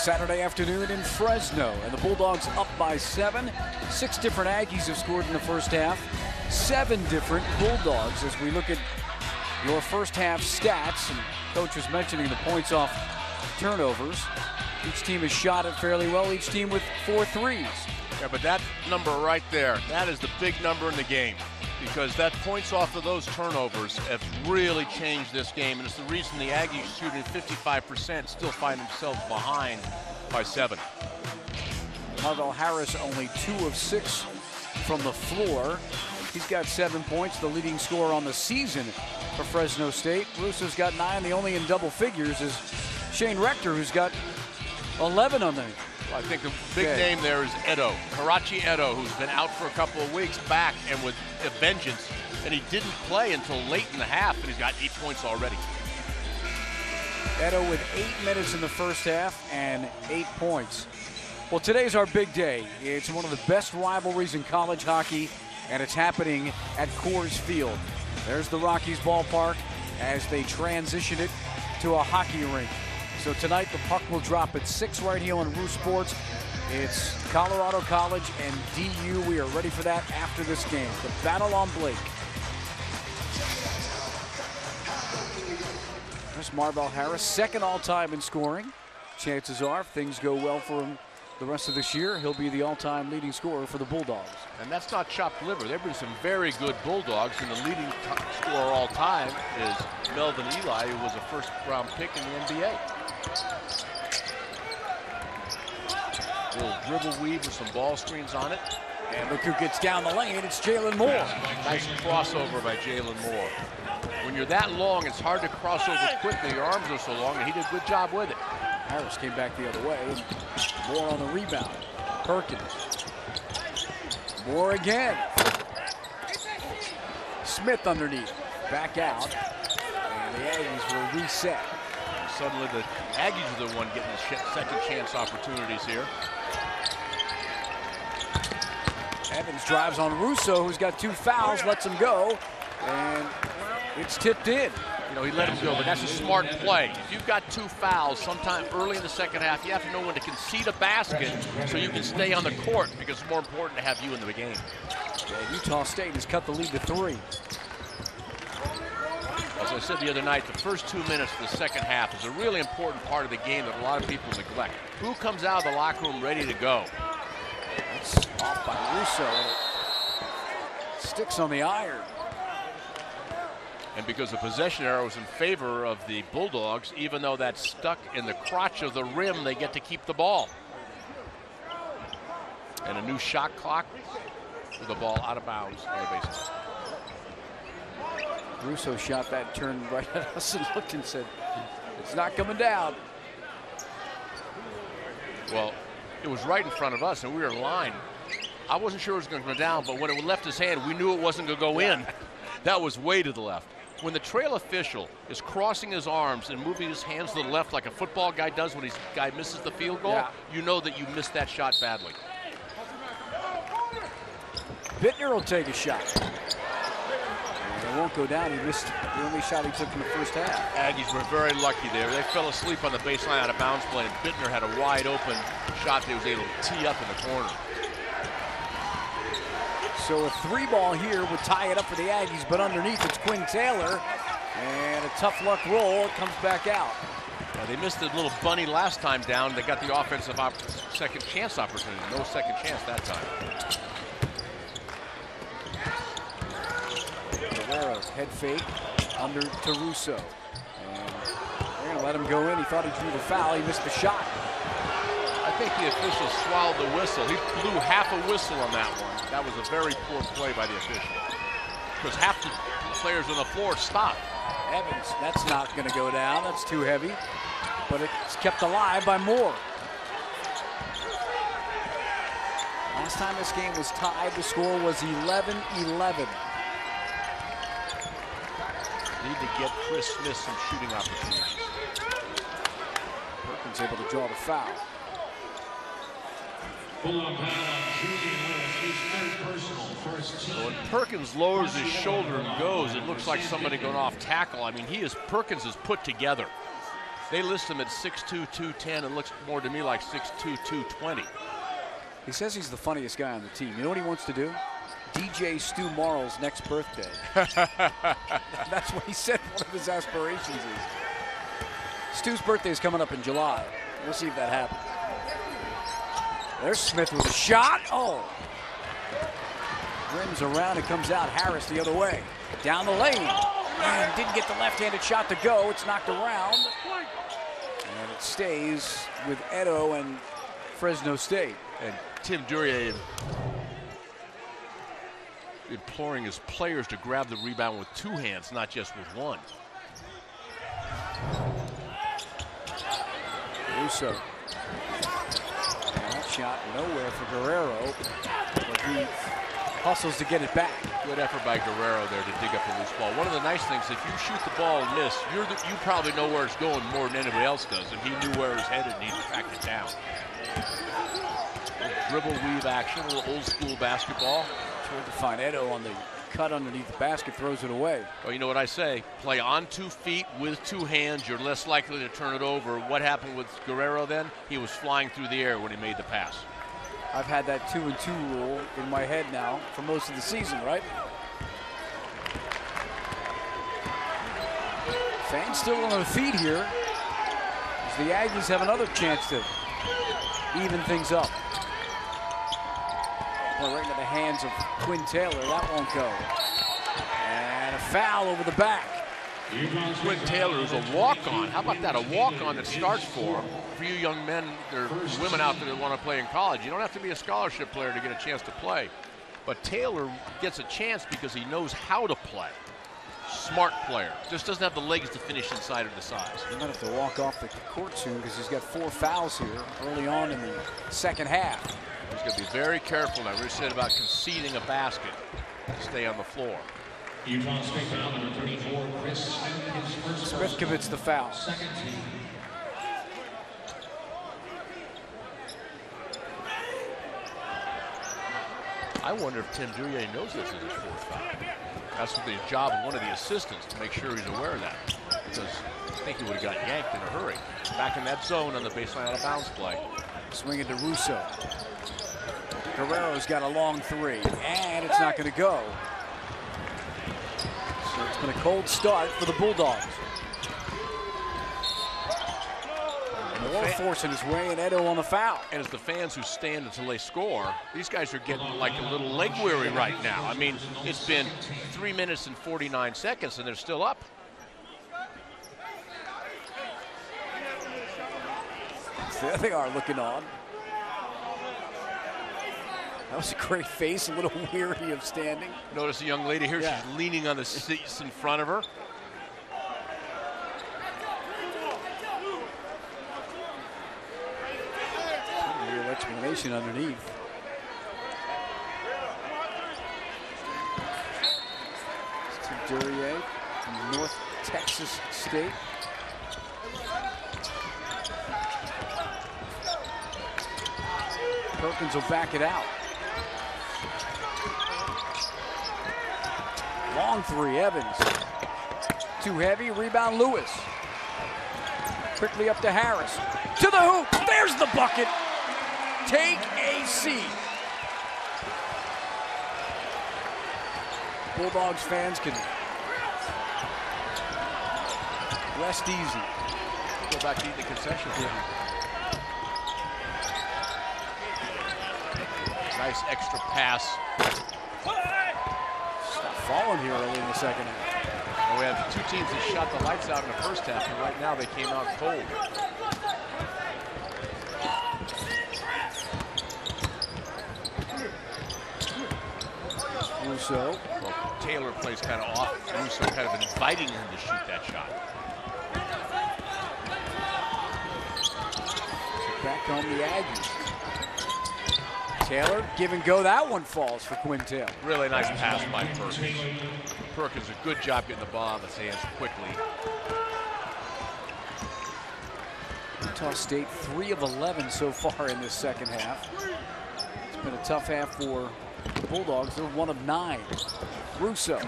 Saturday afternoon in Fresno, and the Bulldogs up by 7. 6 different Aggies have scored in the first half. 7 different Bulldogs as we look at your first half stats. And Coach was mentioning the points off turnovers. Each team has shot it fairly well, each team with 4 threes. Yeah, but that number right there, that is the big number in the game, because that points off of those turnovers have really changed this game, and it's the reason the Aggies shooting 55% still find themselves behind by 7. Marvell Harris only 2 of 6 from the floor. He's got 7 points, the leading scorer on the season for Fresno State. Russo's got 9. The only in double figures is Shane Rector, who's got 11 on there. Well, I think the big name there is Edo, Karachi Edo, who's been out for a couple of weeks, back and with a vengeance, and he didn't play until late in the half, and he's got 8 points already. Edo with 8 minutes in the first half and 8 points. Well, today's our big day. It's one of the best rivalries in college hockey, and it's happening at Coors Field. There's the Rockies ballpark as they transition it to a hockey rink. So tonight the puck will drop at 6 right here on Roo Sports. It's Colorado College and DU. We are ready for that after this game. The battle on Blake. There's Marvell Harris, 2nd all-time in scoring. Chances are, if things go well for him the rest of this year, he'll be the all-time leading scorer for the Bulldogs. And that's not chopped liver. There have been some very good Bulldogs, and the leading scorer all time is Melvin Ely, who was a first-round pick in the NBA. A little dribble weave with some ball screens on it. And look who gets down the lane. It's Jalen Moore. Nice crossover by Jalen Moore. When you're that long, it's hard to cross over quickly. Your arms are so long, and he did a good job with it. Harris came back the other way. Moore on the rebound. Perkins. Moore again. Smith underneath. Back out. And the Aggies will reset. Suddenly the Aggies are the one getting the second chance opportunities here. Evans drives on Russo, who's got 2 fouls, lets him go, and it's tipped in. You know, he let him go, but that's a smart play. If you've got 2 fouls sometime early in the second half, you have to know when to concede a basket so you can stay on the court, because it's more important to have you in the game. Yeah, Utah State has cut the lead to 3. As I said the other night, the first 2 minutes of the second half is a really important part of the game that a lot of people neglect. Who comes out of the locker room ready to go? That's off by Russo. It sticks on the iron. And because the possession arrow is in favor of the Bulldogs, even though that's stuck in the crotch of the rim, they get to keep the ball. And a new shot clock with the ball out of bounds on the bases. Russo shot that, turned right at us and looked and said, it's not coming down. Well, it was right in front of us, and we were in line. I wasn't sure it was going to go down, but when it left his hand, we knew it wasn't going to go in. That was way to the left. When the trail official is crossing his arms and moving his hands to the left like a football guy does when his guy misses the field goal, you know that you missed that shot badly. Bittner will take a shot. And it won't go down. He missed the only shot he took in the first half. Aggies were very lucky there. They fell asleep on the baseline out of bounds play, and Bittner had a wide open shot that he was able to tee up in the corner. So a 3-ball here would tie it up for the Aggies, but underneath it's Quinn Taylor. And a tough luck roll, it comes back out. They missed a little bunny last time down. They got the offensive second chance opportunity. No second chance that time. Rivera, head fake, under to Russo. And they're gonna let him go in. He thought he drew the foul, he missed the shot. I think the official swallowed the whistle. He blew half a whistle on that one. That was a very poor play by the official, because half the players on the floor stopped. Evans, that's not going to go down. That's too heavy, but it's kept alive by Moore. Last time this game was tied, the score was 11-11. Need to get Chris Smith some shooting opportunities. Perkins able to draw the foul. So when Perkins lowers his shoulder and goes, it looks like somebody going off tackle. I mean, Perkins is put together. They list him at 6'2", 210, and looks more to me like 6'2", 220. He says he's the funniest guy on the team. You know what he wants to do? DJ Stu Morrill's next birthday. That's what he said one of his aspirations is. Stu's birthday is coming up in July. We'll see if that happens. There's Smith with a shot. Oh. Rims around and comes out. Harris the other way. Down the lane. And didn't get the left-handed shot to go. It's knocked around. And it stays with Edo and Fresno State. And Tim Duryea imploring his players to grab the rebound with two hands, not just with one. Russo. That shot nowhere for Guerrero, but he hustles to get it back. Good effort by Guerrero there to dig up the loose ball. One of the nice things, if you shoot the ball and miss, you probably know where it's going more than anybody else does, and he knew where it was headed and he tracked it down. Dribble weave action, a little old school basketball. Tried to find Edo on the cut underneath the basket, throws it away. Well, you know what I say, play on 2 feet with 2 hands, you're less likely to turn it over. What happened with Guerrero then? He was flying through the air when he made the pass. I've had that 2-and-2 rule in my head now for most of the season, right? Fans still on their feet here as the Aggies have another chance to even things up. Well, right into the hands of Quinn Taylor. That won't go. And a foul over the back. Quinn Taylor is a walk-on. How about that? A walk-on that starts for him. For you young men or women out there that want to play in college, you don't have to be a scholarship player to get a chance to play. But Taylor gets a chance because he knows how to play. Smart player. Just doesn't have the legs to finish inside of the size. He might have to walk off the court soon because he's got 4 fouls here early on in the second half. He's going to be very careful now. We said about conceding a basket to stay on the floor. Utah State foul number 34, Chris Smith, his first Smith commits the foul. Second team. I wonder if Tim Duryea knows this is his 4th foul. That's the job of one of the assistants to make sure he's aware of that. Because I think he would have got yanked in a hurry. Back in that zone on the baseline out of bounds play. Swinging to Russo. Guerrero's got a long 3, and it's not going to go. So it's been a cold start for the Bulldogs. More forcing his way, and Edo on the foul. And it's the fans who stand until they score. These guys are getting like a little leg weary right now. I mean, it's been 3 minutes and 49 seconds, and they're still up. There they are looking on. That was a great face, a little weary of standing. Notice a young lady here, she's leaning on the seats in front of her. Real explanation underneath. Tim Duryea from North Texas State. Perkins will back it out. Long 3, Evans. Too heavy, rebound Lewis. Quickly up to Harris. To the hoop, there's the bucket. Take a seat. Bulldogs fans can rest easy. Go back to eat the concession stand. Nice extra pass. Stop falling here early in the second half. Well, we have 2 teams that shot the lights out in the first half, and right now they came out cold. Russo. Well, Taylor plays kind of off. Russo kind of inviting him to shoot that shot. So back home the Aggies. Taylor, give and go. That one falls for Quinn Taylor. Really nice pass by Perkins. Perkins, a good job getting the ball in his hands quickly. Utah State 3 of 11 so far in this second half. It's been a tough half for the Bulldogs. They're 1 of 9. Russo.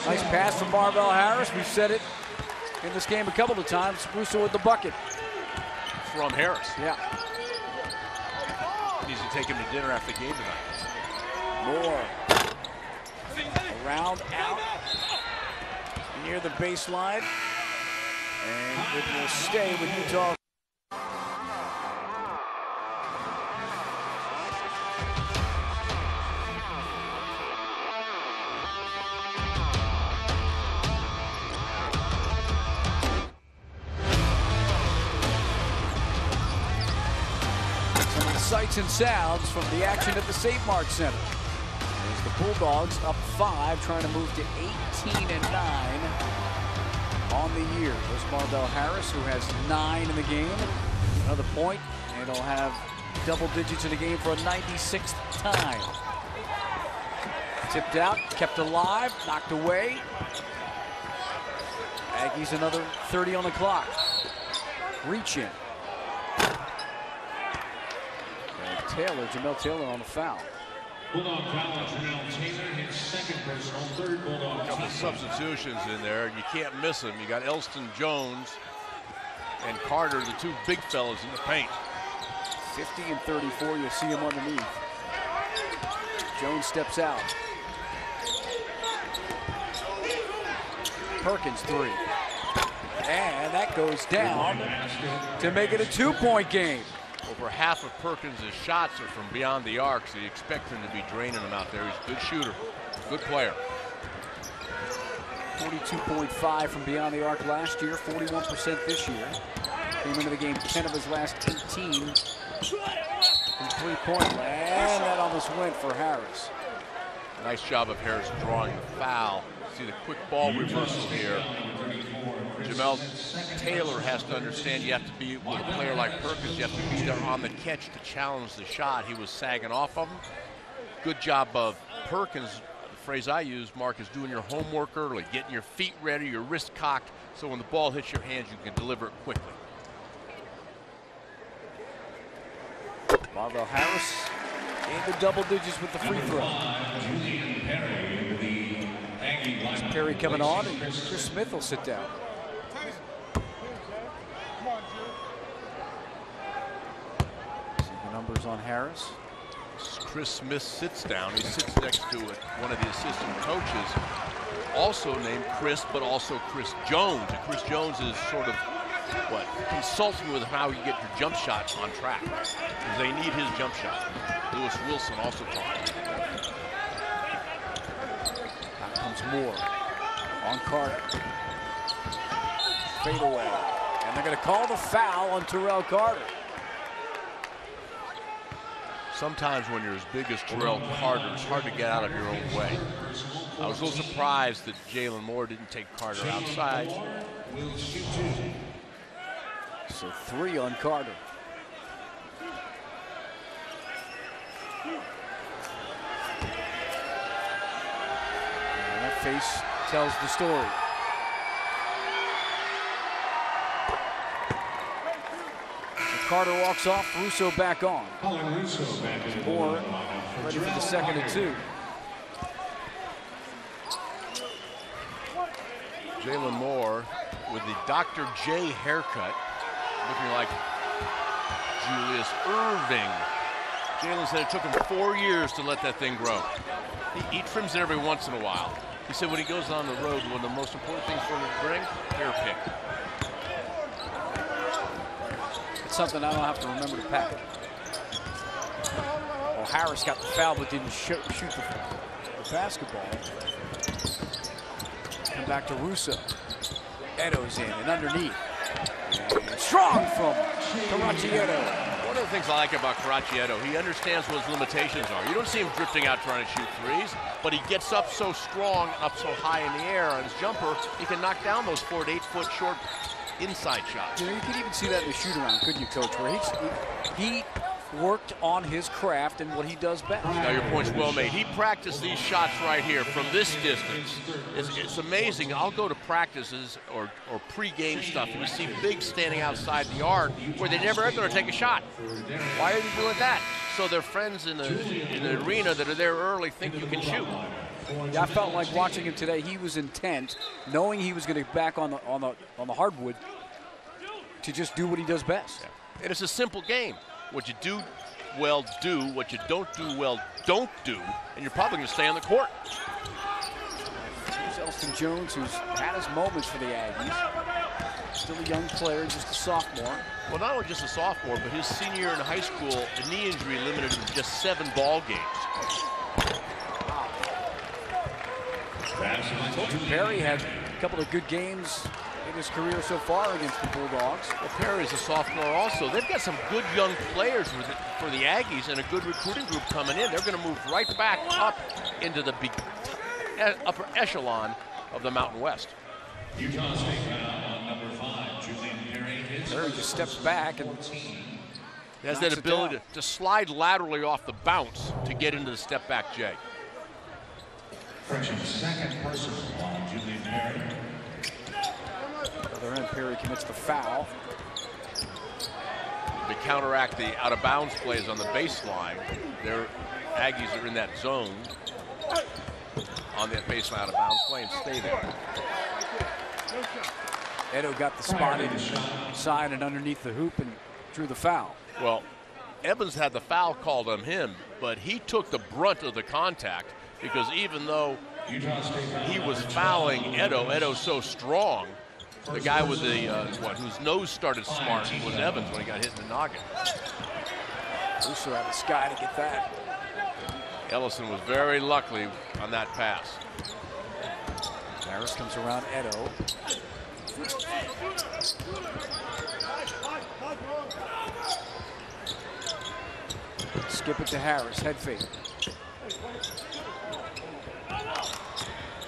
Nice pass from Marvell Harris. We've said it in this game a couple of times. Russo with the bucket. From Harris. Yeah. Needs to take him to dinner after the game tonight. Moore. Around, out. Near the baseline. And it will stay with Utah. Some of the sights and sounds from the action at the St. Mark Center. As the Bulldogs up 5, trying to move to 18-9 on the year. There's Marvell Harris, who has 9 in the game. Another point, and he'll have double digits in the game for a 96th time. Tipped out, kept alive, knocked away. Aggies another 30 on the clock. Reach in. Jamel Taylor on the foul. Bulldog foul on Jamel Taylor, his second personal, third Bulldog. A couple of substitutions in there, and you can't miss them. You got Elston Jones and Carter, the two big fellas in the paint. 50 and 34, you'll see him underneath. Jones steps out. Perkins 3. And that goes down to make it a 2-point game. Over half of Perkins' shots are from beyond the arc, so you expect him to be draining them out there. He's a good shooter, good player. 42.5 from beyond the arc last year, 41% this year. Came into the game 10 of his last 18 from three-point land. And that almost went for Harris. Nice job of Harris drawing the foul. See the quick ball reversal here. Jamel Taylor has to understand you have to be, with a player like Perkins, you have to be there on the catch to challenge the shot. He was sagging off of him. Good job of Perkins. The phrase I use, Mark, is doing your homework early, getting your feet ready, your wrist cocked, so when the ball hits your hands, you can deliver it quickly. Marvell Harris in the double digits with the free throw. Perry coming on, and Chris Smith will sit down. See the numbers on Harris. Chris Smith sits down. He sits next to one of the assistant coaches, also named Chris, but also Chris Jones. And Chris Jones is sort of, consulting with how you get your jump shots on track, because they need his jump shot. Lewis Wilson also talking. Out comes Moore on Carter. Fade away. And they're going to call the foul on Terrell Carter. Sometimes when you're as big as Terrell Carter, it's hard to get out of your own way. I was a little surprised that Jalen Moore didn't take Carter outside. So 3 on Carter. And that face tells the story. So Carter walks off, Russo back on. Moore ready for the second and 2. Jalen Moore with the Dr. J haircut, looking like Julius Irving. Jalen said it took him 4 years to let that thing grow. He trims it every once in a while. He said when he goes on the road, one of the most important things for him to bring, hair pick. It's something I don't have to remember to pack. Well, Harris got the foul but didn't shoot the basketball. Come back to Russo. Edo's in and underneath. And strong from Caraccietto. One of the things I like about Caraccietto, he understands what his limitations are. You don't see him drifting out trying to shoot threes, but he gets up so strong, up so high in the air on his jumper, he can knock down those 4 to 8 foot short inside shots. You know, you could even see that in the shoot around, couldn't you, Coach? Where he worked on his craft and what he does best. Now your point's well made. He practiced these shots right here from this distance. It's amazing. I'll go to practices or pre-game stuff, and you see bigs standing outside the arc where they never are going to take a shot. Why are they doing that? So their friends in the arena that are there early think you can shoot. Yeah, I felt like watching him today. He was intent, knowing he was going to get back on the hardwood to just do what he does best. Yeah. And it's a simple game. What you do well, do. What you don't do well, don't do. And you're probably going to stay on the court. Here's Elston Jones, who's had his moments for the Aggies. Still a young player, just a sophomore. Well, not only just a sophomore, but his senior year in high school, a knee injury limited him to just 7 ball games. Perry had a couple of good games in his career so far against the Bulldogs. Well, Perry's a sophomore also. They've got some good young players for the Aggies and a good recruiting group coming in. They're going to move right back up into the upper echelon of the Mountain West. Utah State foul on number 5, Julian Perry. Perry just steps back and he has that ability to slide laterally off the bounce to get into the step back J. Freshman's second personal on Julian Perry. Other end, Perry commits the foul. To counteract the out of bounds plays on the baseline, their Aggies are in that zone on that baseline out of bounds play and stay there. Edo got the spot inside and underneath the hoop and drew the foul. Well, Evans had the foul called on him, but he took the brunt of the contact because even though he was fouling Edo's so strong, the guy with the whose nose started smart was Evans when he got hit in the noggin. Russo had the sky to get that. Ellison was very lucky on that pass. Harris comes around Edo. Skip it to Harris, head fake.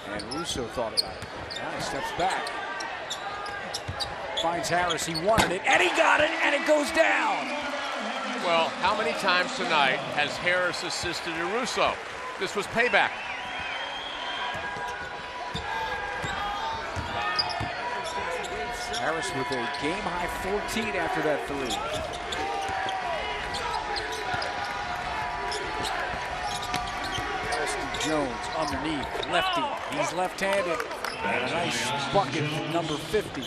And Russo thought about it. Now he steps back. Finds Harris, he wanted it, and he got it, and it goes down. Well, how many times tonight has Harris assisted Russo? This was payback. Harris with a game-high 14 after that three. Elston Jones underneath, lefty. He's left-handed. A nice bucket from number 50.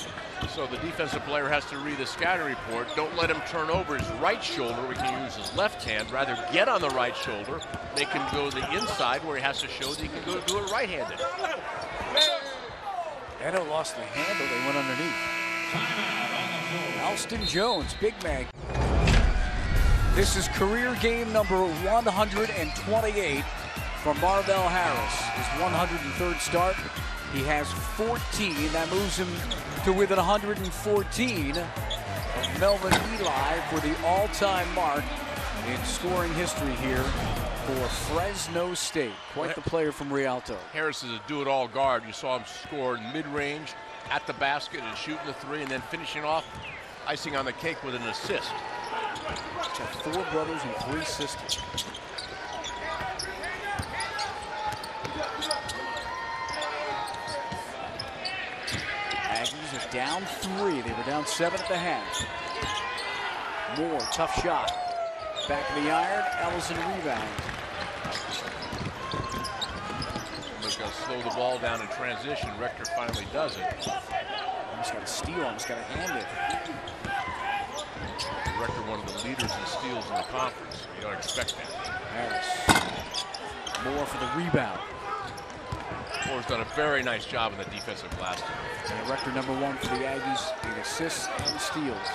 So the defensive player has to read the scouting report. Don't let him turn over his right shoulder. We can use his left hand. Rather get on the right shoulder. Make him go to the inside where he has to show that he can go do it right-handed. Edo lost the handle. They went underneath. Elston Jones, big man. This is career game number 128 for Marvell Harris. His 103rd start. He has 14. That moves him to within 114 of Melvin Eli for the all-time mark in scoring history here for Fresno State. Quite the player from Rialto. Harris is a do-it-all guard. You saw him score in mid-range, at the basket, and shooting the three, and then finishing off, icing on the cake with an assist. He's got 4 brothers and 3 sisters. Aggies are down 3. They were down 7 at the half. Moore, tough shot. Back of the iron, Ellison rebounds. He's going to slow the ball down in transition. Rector finally does it. He's got a steal, almost got a hand it. Rector, one of the leaders in steals in the conference. You don't expect that. Harris. Moore for the rebound. Moore's done a very nice job in the defensive glass. And Rector number 1 for the Aggies in assists and steals.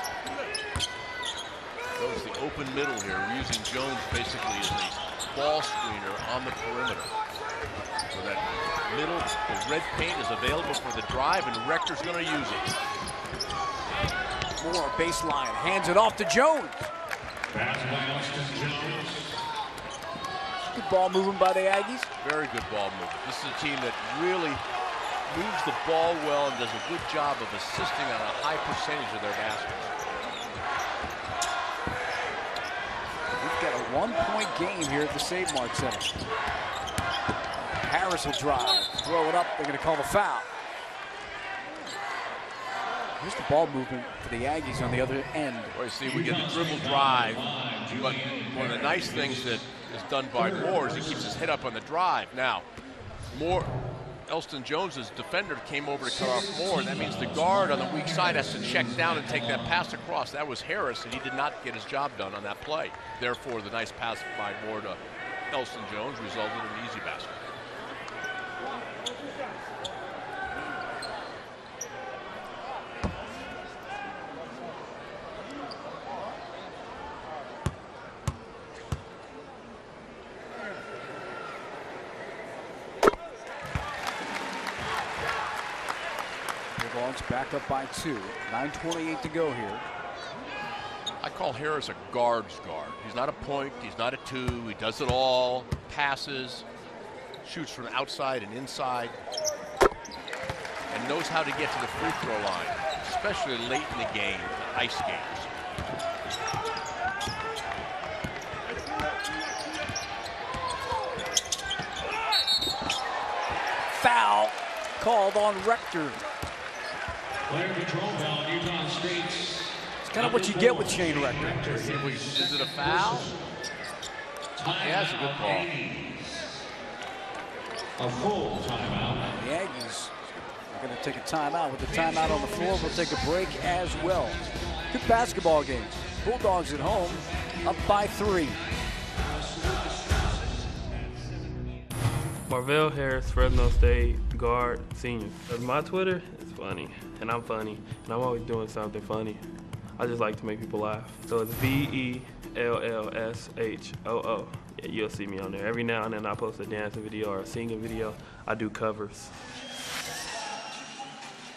Goes the open middle here. We're using Jones basically as a ball screener on the perimeter. So that middle, the red paint is available for the drive, and Rector's going to use it. Moore, baseline, hands it off to Jones. Good ball movement by the Aggies. Very good ball movement. This is a team that really moves the ball well and does a good job of assisting on a high percentage of their baskets. We've got a 1-point game here at the Save Mart Center. Harris will drive, throw it up. They're going to call the foul. Here's the ball movement for the Aggies on the other end. Well, you see, we get the dribble drive, but one of the nice things that is done by Moore is he keeps his head up on the drive. Now, Elston Jones's defender came over to cut off Moore. That means the guard on the weak side has to check down and take that pass across. That was Harris, and he did not get his job done on that play. Therefore, the nice pass by Moore to Elston Jones resulted in an easy basket. Bulldogs back up by 2. 9:28 to go here. I call Harris a guard's guard. He's not a point, he's not a 2, he does it all, passes, shoots from outside and inside, and knows how to get to the free throw line, especially late in the game, the ice games. Foul called on Rector. Player control foul, Utah State's. It's kind of what you get with Shane Rector. Is it a foul? Yeah, it's a good call. A full timeout. The Aggies are going to take a timeout. With the timeout on the floor, we'll take a break as well. Good basketball game. Bulldogs at home, up by 3. Marvell Harris, Fresno State, guard, senior. My Twitter is funny, and I'm funny, and I'm always doing something funny. I just like to make people laugh. So it's VELLSHOO. Yeah, you'll see me on there. Every now and then I post a dancing video or a singing video. I do covers.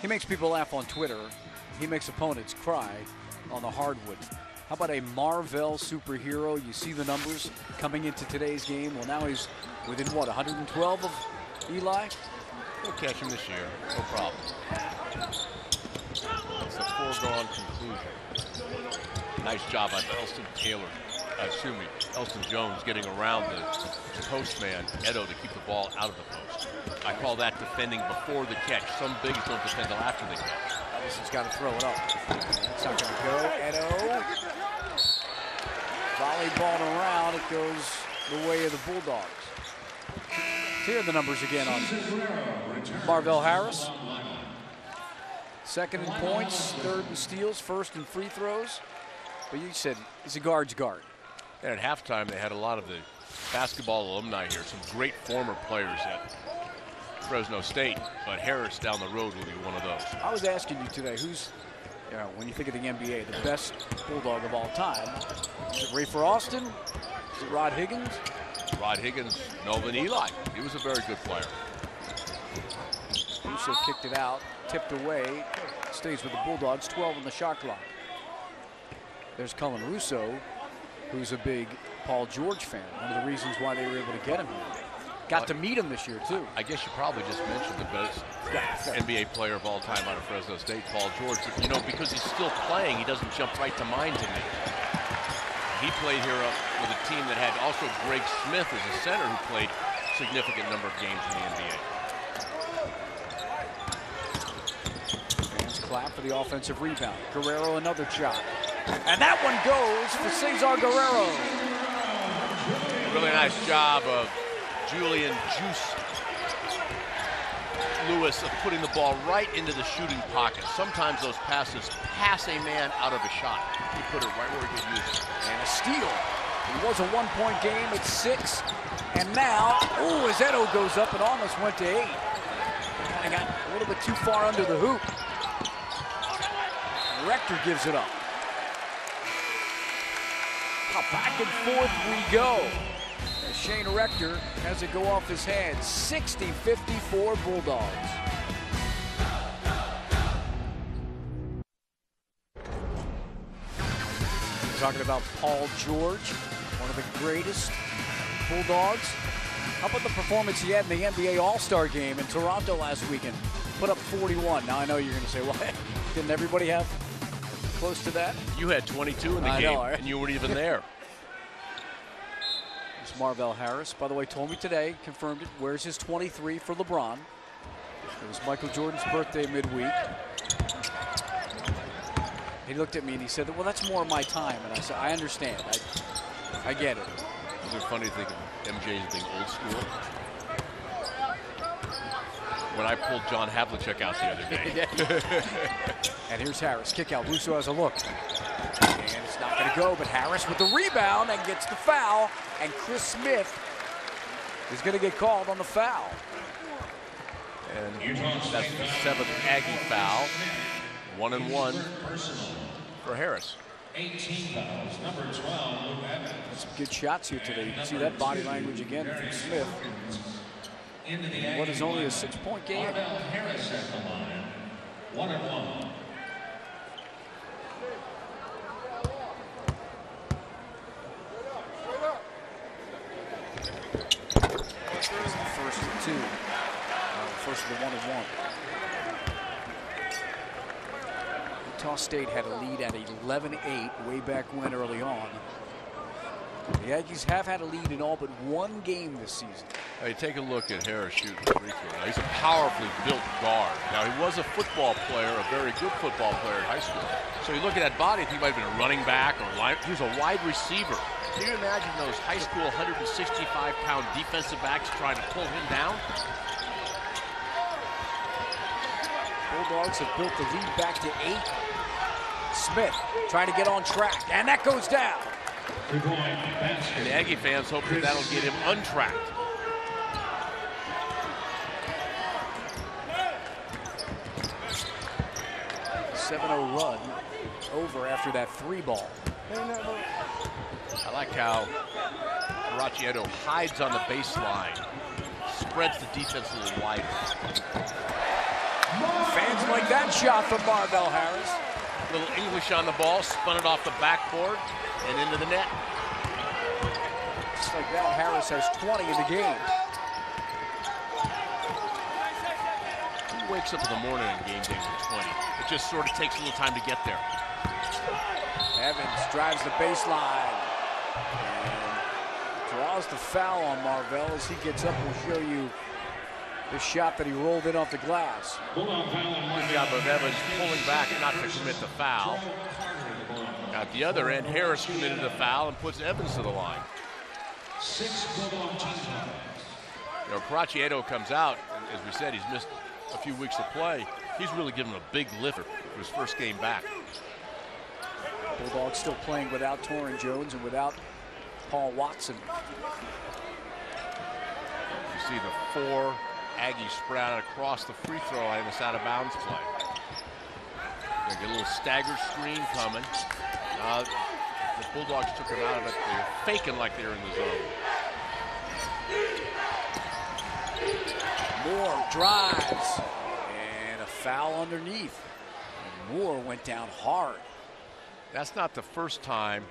He makes people laugh on Twitter. He makes opponents cry on the hardwood. How about a Marvell superhero? You see the numbers coming into today's game. Well, now he's within, what, 112 of Eli? We'll catch him this year, no problem. It's a foregone conclusion. Nice job by Elston Jones getting around the postman, Edo, to keep the ball out of the post. I call that defending before the catch. Some bigs don't defend until after the catch. Ellison's got to throw it up. That's not going to go. Edo. Volleyball around. It goes the way of the Bulldogs. Here are the numbers again on Marvell Harris. Second in points, third in steals, first in free throws. But you said he's a guard's guard. And at halftime, they had a lot of the basketball alumni here, some great former players at Fresno State, but Harris down the road will be one of those. I was asking you today, who's, when you think of the NBA, the best Bulldog of all time? Is it Rafer Austin? Is it Rod Higgins? Rod Higgins, Melvin Eli. He was a very good player. Russo kicked it out, tipped away, stays with the Bulldogs, 12 on the shot clock. There's Cullen Russo, who's a big Paul George fan. One of the reasons why they were able to get him here. Got to meet him this year, too. I guess you probably just mentioned the best NBA player of all time out of Fresno State, Paul George. But, you know, because he's still playing, he doesn't jump right to mind to me. He played here with a team that had also Greg Smith as a center who played a significant number of games in the NBA. Fans clap for the offensive rebound. Guerrero, another shot. And that one goes for Cesar Guerrero. Really nice job of Julian Juice Lewis of putting the ball right into the shooting pocket. Sometimes those passes pass a man out of a shot. He put it right where he could use it. And a steal. It was a one-point game at 6. And now, as Edo goes up and almost went to 8. Kind of got a little bit too far under the hoop. Rector gives it up. Back and forth we go. As Shane Rector has it go off his hands. 60-54 Bulldogs. We're talking about Paul George, one of the greatest Bulldogs. How about the performance he had in the NBA All-Star game in Toronto last weekend? Put up 41. Now I know you're going to say, well, didn't everybody have close to that? You had 22 in the game, right? And you weren't even there. It's Marvell Harris, by the way, told me today, confirmed it, wears his 23 for LeBron. It was Michael Jordan's birthday midweek. He looked at me and he said, well, that's more of my time. And I said, I understand. I get it. Is it funny to think of MJ as being old school? when I pulled John Havlicek out the other day. And here's Harris. Kick out. Russo has a look. And it's not going to go, but Harris with the rebound and gets the foul. And Chris Smith is going to get called on the foul. And that's the 7th Aggie foul. 1 and 1 for Harris. 18 fouls, number 12, Some good shots here today. You can see that body language again from Smith. What is only a 6-point game. Harris at the line, 1 and 1. First and 2. First of the 1 and 1. Utah State had a lead at 11-8 way back when early on. The Aggies have had a lead in all but one game this season. Hey, take a look at Harris shooting the free throw. Now, he's a powerfully built guard. Now, he was a football player, a very good football player in high school. So you look at that body, I think he might have been a running back or he was a wide receiver. Can you imagine those high school 165-pound defensive backs trying to pull him down? Bulldogs have built the lead back to 8. Smith trying to get on track, and that goes down. And the Aggie fans hope that that'll get him untracked. A 7-0 run over after that 3 ball. I like how Caraccietto hides on the baseline, spreads the defense a little wider. Fans like that shot from Marvell Harris. Little English on the ball, spun it off the backboard and into the net. Just like that, Harris has 20 in the game. Who wakes up in the morning on game day with 20? It just sort of takes a little time to get there. Evans drives the baseline and draws the foul on Marvell as he gets up. We'll show you the shot that he rolled in off the glass. Good job of Evans pulling back not to commit the foul. At the other end, Harris committed the foul and puts Evans to the line. 6 Bulldog team fouls. You know, Caraccietto comes out, and as we said, he's missed a few weeks of play. He's really given him a big lift for his first game back. Bulldogs still playing without Torrin Jones and without Paul Watson. You see the 4 Aggies spread out across the free throw line in this out of bounds play. They get a little stagger screen coming. The Bulldogs took him out of it. They're faking like they're in the zone. Moore drives and a foul underneath. And Moore went down hard. That's not the first time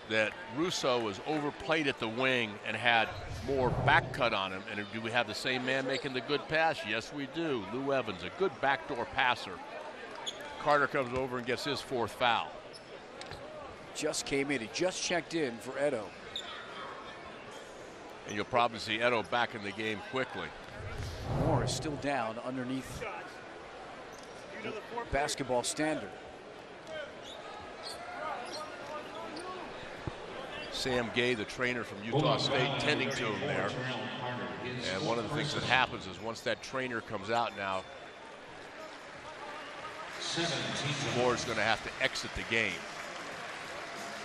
that Russo was overplayed at the wing and had more back cut on him. And do we have the same man making the good pass? Yes, we do. Lou Evans, a good backdoor passer. Carter comes over and gets his 4th foul. Just came in. He just checked in for Edo. And you'll probably see Edo back in the game quickly. Moore is still down underneath the basketball standard. Sam Gay, the trainer from Utah State, tending to him there. And one of the things that happens is once that trainer comes out now, Moore's going to have to exit the game.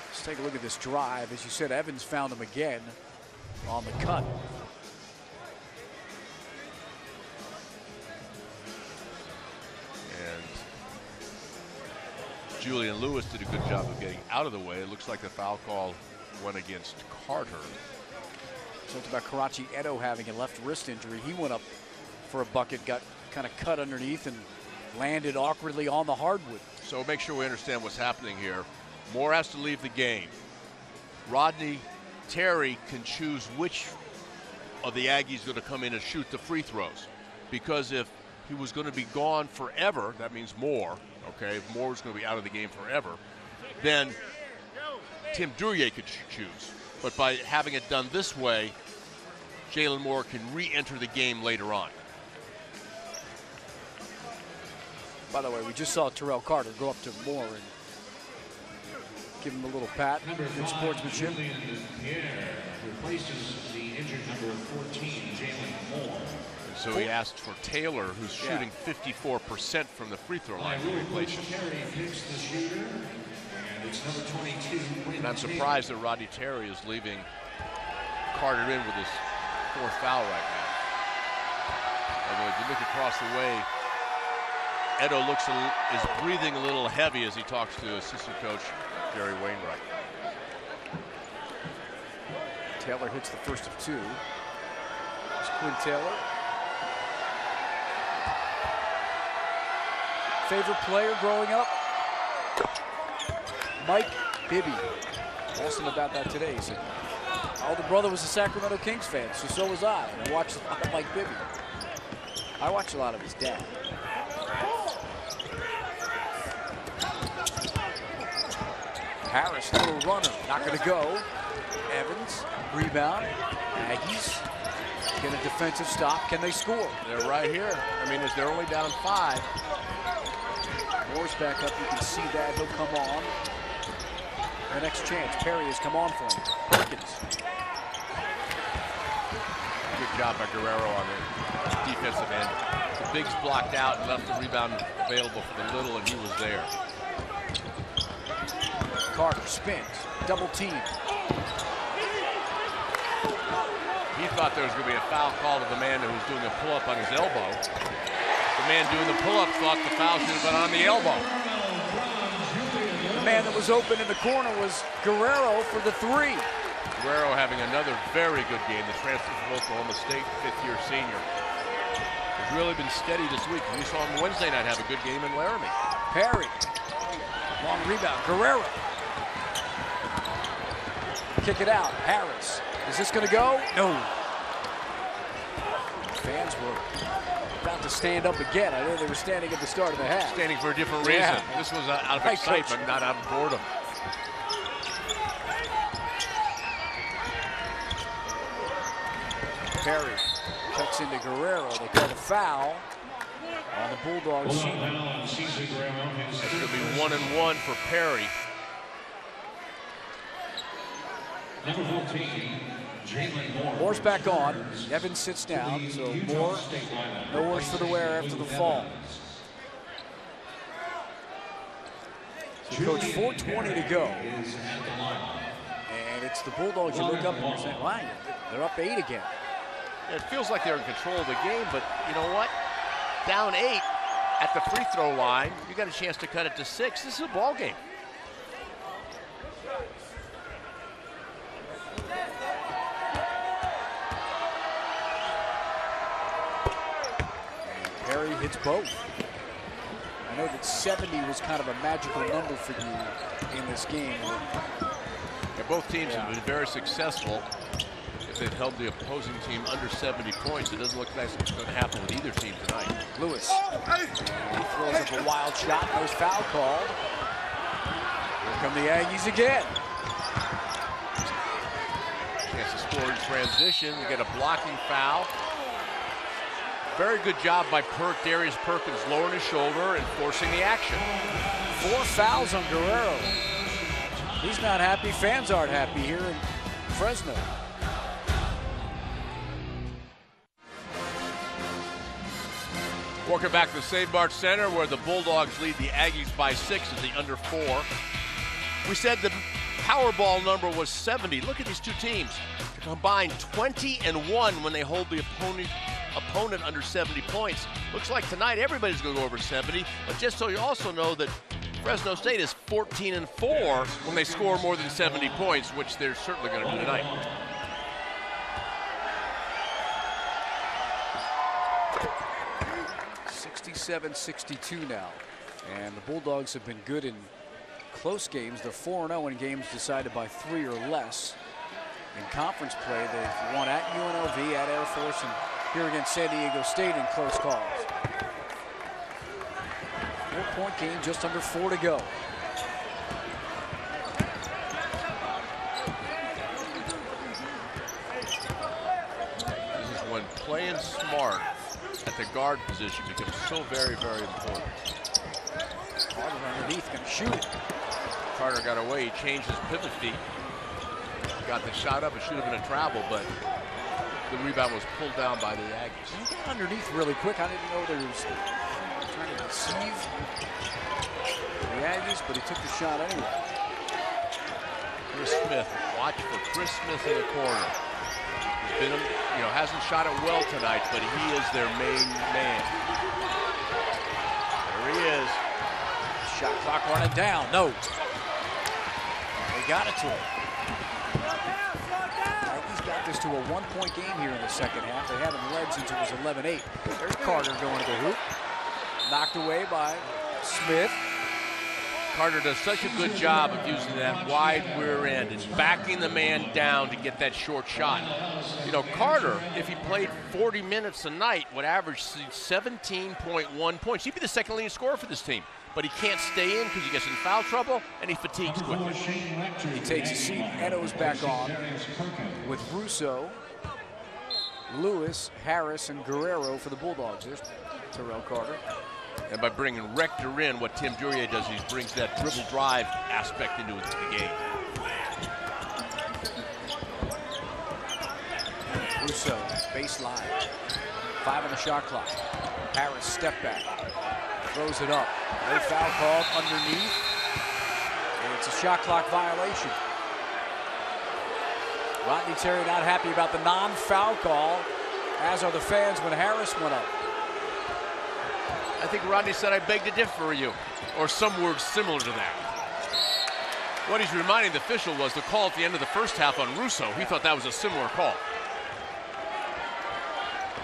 Let's take a look at this drive. As you said, Evans found him again on the cut. And Julian Lewis did a good job of getting out of the way. It looks like the foul call went against Carter. Talked about Caraccietto having a left wrist injury. He went up for a bucket, got kind of cut underneath and landed awkwardly on the hardwood. So make sure we understand what's happening here. Moore has to leave the game. Rodney Terry can choose which of the Aggies is going to come in and shoot the free throws. Because if he was going to be gone forever, that means Moore, okay? If Moore was going to be out of the game forever, then Tim Duryea could choose. But by having it done this way, Jalen Moore can re-enter the game later on. By the way, we just saw Terrell Carter go up to Moore and give him a little pat. Good sportsmanship. Julian Pierre replaces the injured number 14, Jalen Moore. So he asked for Taylor, who's shooting 54% from the free throw line, to replace him. And I'm surprised that Rodney Terry is leaving Carter in with his 4th foul right now. Although if you look across the way, Edo is breathing a little heavy as he talks to assistant coach Jerry Wainwright. Taylor hits the first of 2. It's Quinn Taylor. Favorite player growing up? Mike Bibby. Asked him about that today. He said, my older brother was a Sacramento Kings fan, so was I. And I watched a lot of Mike Bibby. I watched a lot of his dad. Harris, little runner, not going to go. Evans, rebound. Aggies get a defensive stop. Can they score? They're right here. I mean, they're only down 5. Moore's back up. You can see that. He'll come on. The next chance. Perry has come on for him. Perkins. Good job by Guerrero on the defensive end. The bigs blocked out and left the rebound available for the little, and he was there. Carter spins. Double team. He thought there was going to be a foul call to the man who was doing a pull-up on his elbow. The man doing the pull-up thought the foul should have been on the elbow. The man that was open in the corner was Guerrero for the 3. Guerrero having another very good game. The transfer from Oklahoma State, 5th-year senior. Has really been steady this week. We saw him Wednesday night have a good game in Laramie. Perry. Long rebound. Guerrero. Kick it out. Harris. Is this going to go? No. Fans were about to stand up again. I know they were standing at the start of the half. Standing for a different reason. Yeah. This was out of excitement, not out of boredom. Perry cuts into Guerrero. They call the foul on the Bulldogs. It's going to be 1-1 for Perry. Number 14, Jalen Moore. Moore's back on. Evans sits down, so Moore, no worse for the wear after the fall. So Coach, 4:20 to go. And it's the Bulldogs. You look up and you're saying, wow, they're up 8 again. It feels like they're in control of the game, but you know what? Down 8 at the free throw line, you got a chance to cut it to 6. This is a ball game. Perry hits both. I know that 70 was kind of a magical number for you in this game. Yeah, both teams have been very successful. If they've held the opposing team under 70 points, it doesn't look like it's going to happen with either team tonight. Lewis. He throws up a wild shot. No foul called. Here come the Aggies again. Chance to score in transition. You get a blocking foul. Very good job by Darius Perkins lowering his shoulder and forcing the action. 4 fouls on Guerrero. He's not happy. Fans aren't happy here in Fresno. Welcome back to the Save Mart Center, where the Bulldogs lead the Aggies by 6 as the under 4. We said the Powerball number was 70. Look at these two teams. They're combined 20-1 when they hold the opponent under 70 points. Looks like tonight everybody's going to go over 70, but just so you also know that Fresno State is 14-4 when they score more than 70 points, which they're certainly going to do tonight. (67-62) now, and the Bulldogs have been good in close games. They're 4-0 in games decided by 3 or less. In conference play, they've won at UNLV, at Air Force, and here against San Diego State in close calls. 4-point game, just under 4 to go. This is when playing smart at the guard position becomes so very, very important. Carter underneath, going to shoot it. Carter got away, he changed his pivot feet. Got the shot up, it should have been a travel, but the rebound was pulled down by the Aggies. He got underneath really quick. I didn't know there was trying to deceive the Aggies, but he took the shot anyway. Chris Smith, watch for Chris Smith in the corner. He's been, hasn't shot it well tonight, but he is their main man. There he is. Shot clock running down. No. They got it to him. Aggies got this to a 1-point game here in the second half. They haven't led since it was 11-8. There's Carter going to the hoop. Knocked away by Smith. Carter does such a good job of using that wide rear end and backing the man down to get that short shot. Carter, if he played 40 minutes a night, would average 17.1 points. He'd be the second leading scorer for this team. But he can't stay in because he gets in foul trouble and he fatigues quickly. He takes a seat. Edo's back on with Russo, Lewis, Harris, and Guerrero for the Bulldogs. There's Terrell Carter. And by bringing Rector in, what Tim Duryea does, he brings that dribble drive aspect into the game. Russo, baseline. 5 on the shot clock. Harris, step back. Throws it up. No foul called underneath. And it's a shot clock violation. Rodney Terry not happy about the non-foul call, as are the fans when Harris went up. I think Rodney said, "I beg to differ with you," or some words similar to that. What he's reminding the official was the call at the end of the first half on Russo. He thought that was a similar call.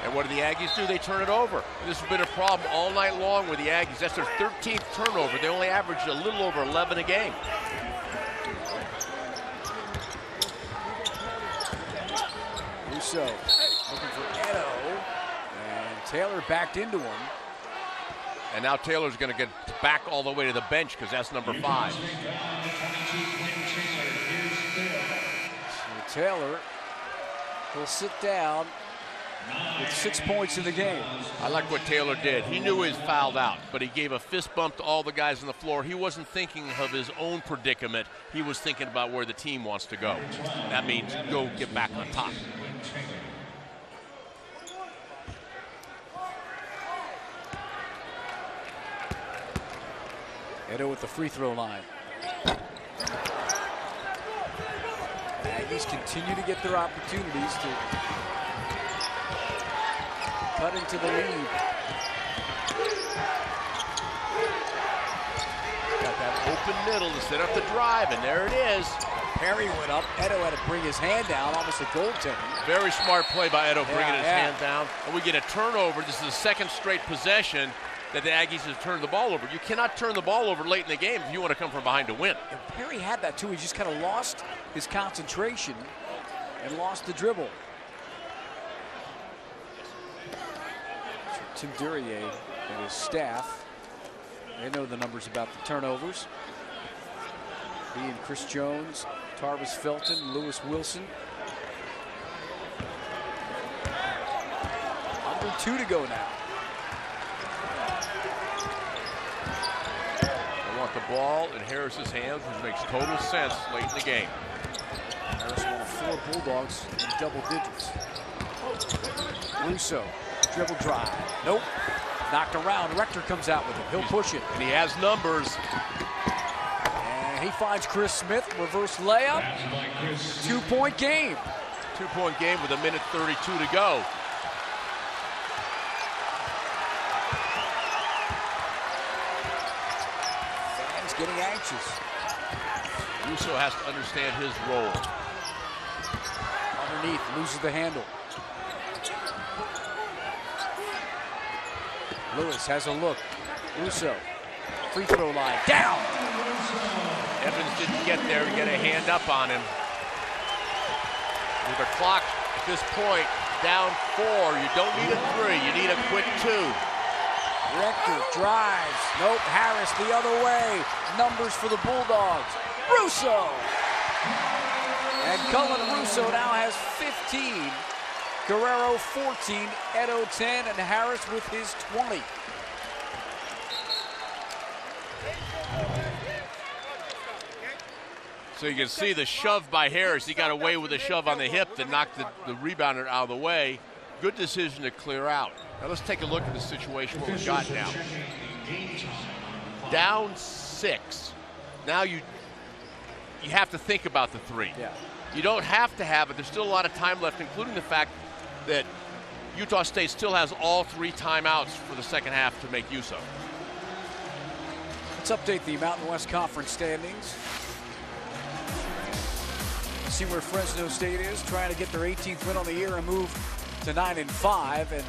And what do the Aggies do? They turn it over. This has been a problem all night long with the Aggies. That's their 13th turnover. They only averaged a little over 11 a game. Russo looking for Edo. And Taylor backed into him. And now Taylor's going to get back all the way to the bench because that's number 5. So Taylor will sit down with 6 points in the game. I like what Taylor did. He knew he was fouled out, but he gave a fist bump to all the guys on the floor. He wasn't thinking of his own predicament. He was thinking about where the team wants to go. That means go get back on top. Edo at the free throw line. Aggies continue to get their opportunities to cut into the lead. Got that open middle to set up the drive, and there it is. Perry went up. Edo had to bring his hand down, almost a goaltending. Very smart play by Edo, bringing his hand down. And we get a turnover. This is the second straight possession that the Aggies have turned the ball over. You cannot turn the ball over late in the game if you want to come from behind to win. And Perry had that too. He just kind of lost his concentration and lost the dribble. Tim Duryea and his staff, they know the numbers about the turnovers. He and Chris Jones, Tarvis Felton, Lewis Wilson. Under 2 to go now. They want the ball in Harris's hands, which makes total sense late in the game. Harris one of 4 Bulldogs in double digits. Russo, dribble drive. Nope. Knocked around. Rector comes out with it. He'll push it. And he has numbers. And he finds Chris Smith. Reverse layup. 2-point game. 2-point game with 1:32 to go. Fans getting anxious. Russo has to understand his role. Underneath, loses the handle. Lewis has a look. Russo, free throw line, down! Evans didn't get there to get a hand up on him. With the clock at this point down 4, you don't need a 3, you need a quick 2. Rector drives. Nope, Harris the other way. Numbers for the Bulldogs. Russo! And Cullen Russo now has 15. Guerrero 14, Edo 10, and Harris with his 20. So you can see the shove by Harris. He got away with a shove on the hip that knocked the rebounder out of the way. Good decision to clear out. Now let's take a look at the situation what we've got now. Down 6. Now you have to think about the 3. Yeah. You don't have to have it. There's still a lot of time left, including the fact that Utah State still has all 3 timeouts for the second half to make use of. Let's update the Mountain West Conference standings. See where Fresno State is, trying to get their 18th win on the year and move to 9-5 and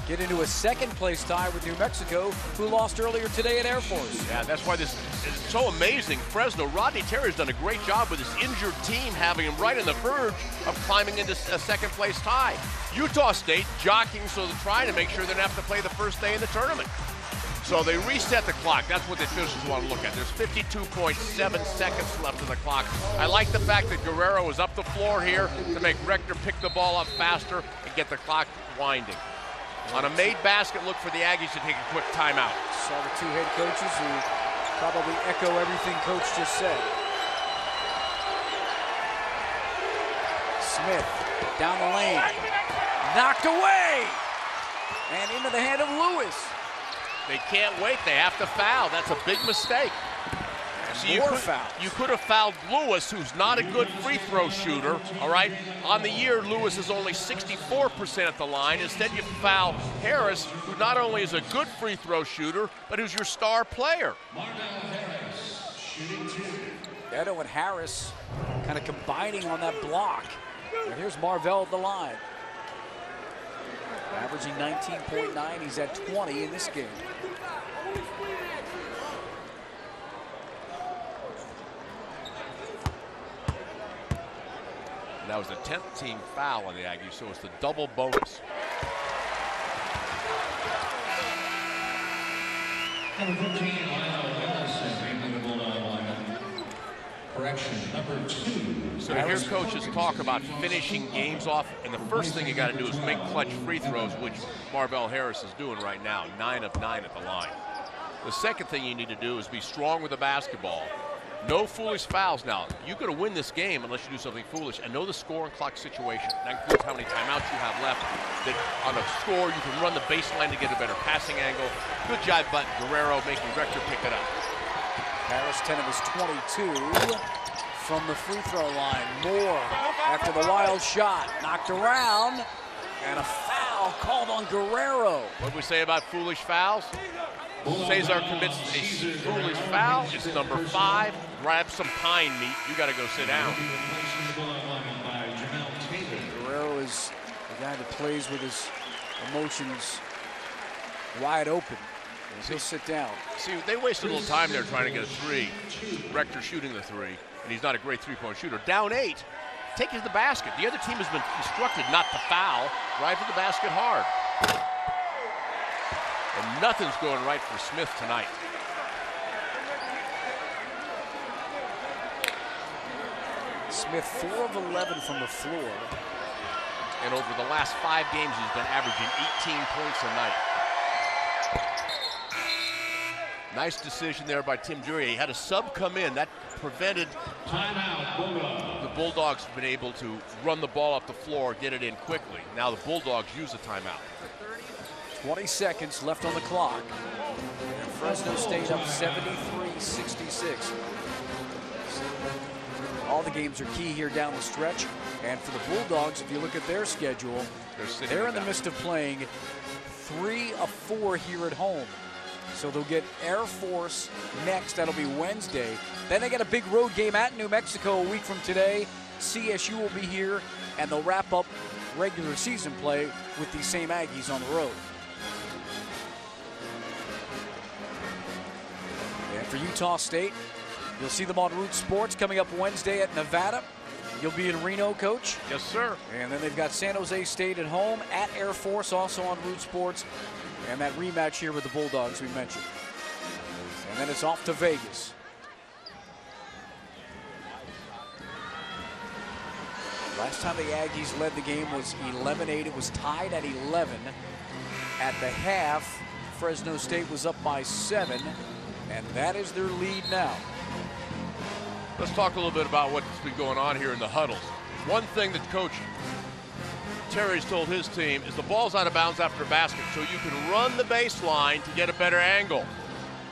get into a second-place tie with New Mexico, who lost earlier today at Air Force. Yeah, that's why this is so amazing. Fresno, Rodney Terry's done a great job with his injured team, having him right on the verge of climbing into a second-place tie. Utah State jockeying, so they're trying to make sure they don't have to play the first day in the tournament. So they reset the clock. That's what the officials want to look at. There's 52.7 seconds left of the clock. I like the fact that Guerrero is up the floor here to make Rector pick the ball up faster and get the clock winding. On a made basket, look for the Aggies to take a quick timeout. Saw the 2 head coaches who probably echo everything Coach just said. Smith down the lane, knocked away, and into the hand of Lewis. They can't wait. They have to foul. That's a big mistake. See, More fouls. You could have fouled Lewis, who's not a good free throw shooter, all right? On the year, Lewis is only 64% at the line. Instead, you foul Harris, who not only is a good free throw shooter, but who's your star player. Edo and Harris kind of combining on that block. And here's Marvell at the line. Averaging 19.9. He's at 20 in this game. That was the 10th team foul on the Aggies, so it's the double bonus. Number 15, Lionel Wilson, the Bulldog lineman. Correction, number 2. So to hear coaches talk about finishing games off, and the first thing you got to do is make clutch free throws, which Marvell Harris is doing right now, 9 of 9 at the line. The second thing you need to do is be strong with the basketball. No foolish fouls now. You're going to win this game unless you do something foolish, and know the score and clock situation. That includes how many timeouts you have left. That on a score, you can run the baseline to get a better passing angle. Good job, but Guerrero making Rector pick it up. Harris, 10 of his 22 from the free throw line. Moore after the wild shot, knocked around, and a foul called on Guerrero. What do we say about foolish fouls? Cesar commits a foolish foul. It's number 5. Grab some pine meat. You got to go sit down. Guerrero is the guy that plays with his emotions wide open. He'll sit down. See, they wasted a little time there trying to get a 3. Rector shooting the 3, and he's not a great three-point shooter. Down 8. Take it to the basket. The other team has been instructed not to foul. Drive to the basket hard. And nothing's going right for Smith tonight. Smith 4 of 11 from the floor. And over the last 5 games, he's been averaging 18 points a night. Nice decision there by Tim Duryea. He had a sub come in. That prevented the Bulldogs been able to run the ball up the floor, get it in quickly. Now the Bulldogs use a timeout. 20 seconds left on the clock. And Fresno State up 73-66. All the games are key here down the stretch. And for the Bulldogs, if you look at their schedule, they're in the midst of playing 3 of 4 here at home. So they'll get Air Force next. That'll be Wednesday. Then they get a big road game at New Mexico a week from today. CSU will be here, and they'll wrap up regular season play with these same Aggies on the road. And for Utah State, you'll see them on Root Sports coming up Wednesday at Nevada. You'll be in Reno, Coach. Yes, sir. And then they've got San Jose State at home, at Air Force, also on Root Sports. And that rematch here with the Bulldogs we mentioned. And then it's off to Vegas. Last time the Aggies led the game was 11-8. It was tied at 11. At the half, Fresno State was up by 7. And that is their lead now. Let's talk a little bit about what's been going on here in the huddles. One thing that Coach Terry's told his team is the ball's out of bounds after a basket, so you can run the baseline to get a better angle.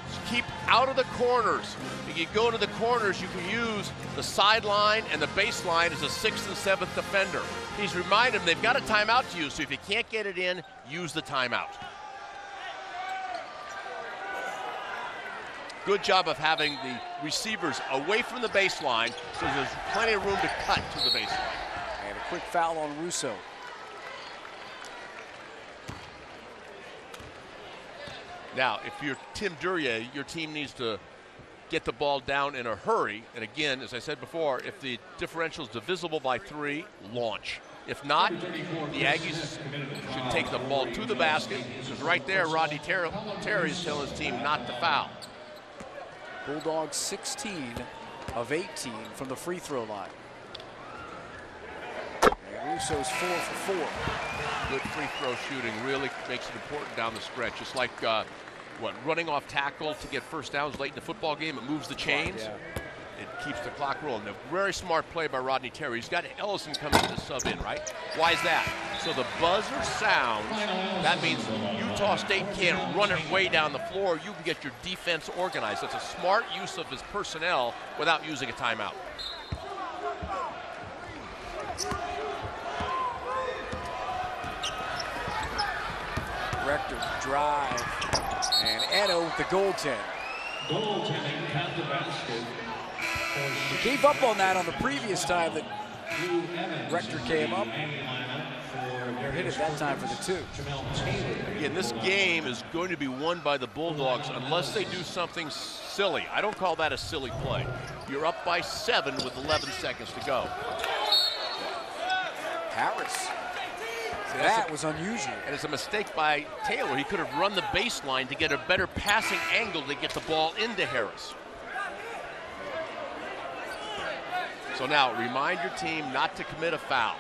Just keep out of the corners. If you go to the corners, you can use the sideline and the baseline as a 6th and 7th defender. He's reminded them they've got a timeout to use, so if you can't get it in, use the timeout. Good job of having the receivers away from the baseline, so there's plenty of room to cut to the baseline. And a quick foul on Russo. Now, if you're Tim Duryea, your team needs to get the ball down in a hurry. And again, as I said before, if the differential is divisible by 3, launch. If not, the Aggies should take the ball to the basket, because right there, Rodney Terry is telling his team not to foul. Bulldogs 16 of 18 from the free throw line. And Russo's 4 for 4. Good free throw shooting really makes it important down the stretch. It's like running off tackle to get first downs late in the football game. It moves the chains. Yeah. It keeps the clock rolling. A very smart play by Rodney Terry. He's got Ellison coming to sub in, right? Why is that? So the buzzer sounds. That means Utah State can't run it way down the floor. You can get your defense organized. That's a smart use of his personnel without using a timeout. Rector drive. And Edo with the goaltend. Goaltending at the basket. He gave up on that on the previous time that Rector came up. Hit it that time for the 2. Again, this game is going to be won by the Bulldogs unless they do something silly. I don't call that a silly play. You're up by 7 with 11 seconds to go. Harris. That was unusual. And it's a mistake by Taylor. He could have run the baseline to get a better passing angle to get the ball into Harris. So now, remind your team not to commit a foul.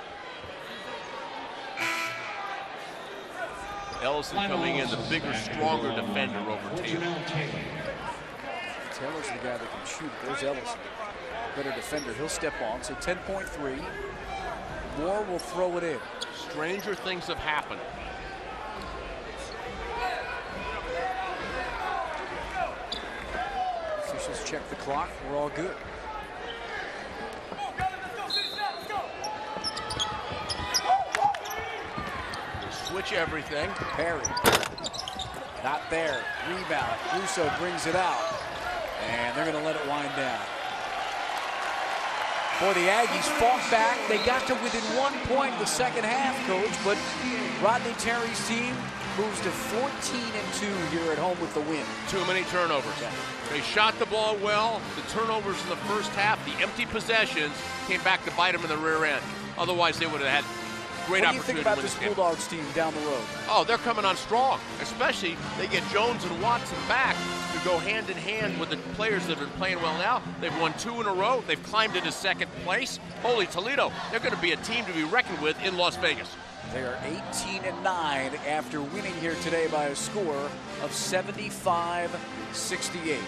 Ellison coming in, the bigger, stronger defender over Taylor. Taylor's the guy that can shoot. There's Ellison. Better defender. He'll step on. So 10.3. Moore will throw it in. Stranger things have happened. Officials check the clock. We're all good. Switch everything. Perry. Not there. Rebound. Russo brings it out. And they're going to let it wind down. Boy, the Aggies fought back. They got to within 1 point in the second half, Coach, but Rodney Terry's team moves to 14-2 here at home with the win. Too many turnovers. Yeah. They shot the ball well. The turnovers in the first half, the empty possessions, came back to bite them in the rear end. Otherwise, they would have had great opportunity. What do you think about this Bulldogs team down the road? Oh, they're coming on strong. Especially they get Jones and Watson back to go hand in hand with the players that have been playing well now. They've won 2 in a row. They've climbed into second place. Holy Toledo, they're going to be a team to be reckoned with in Las Vegas. They are 18-9 after winning here today by a score of 75-68.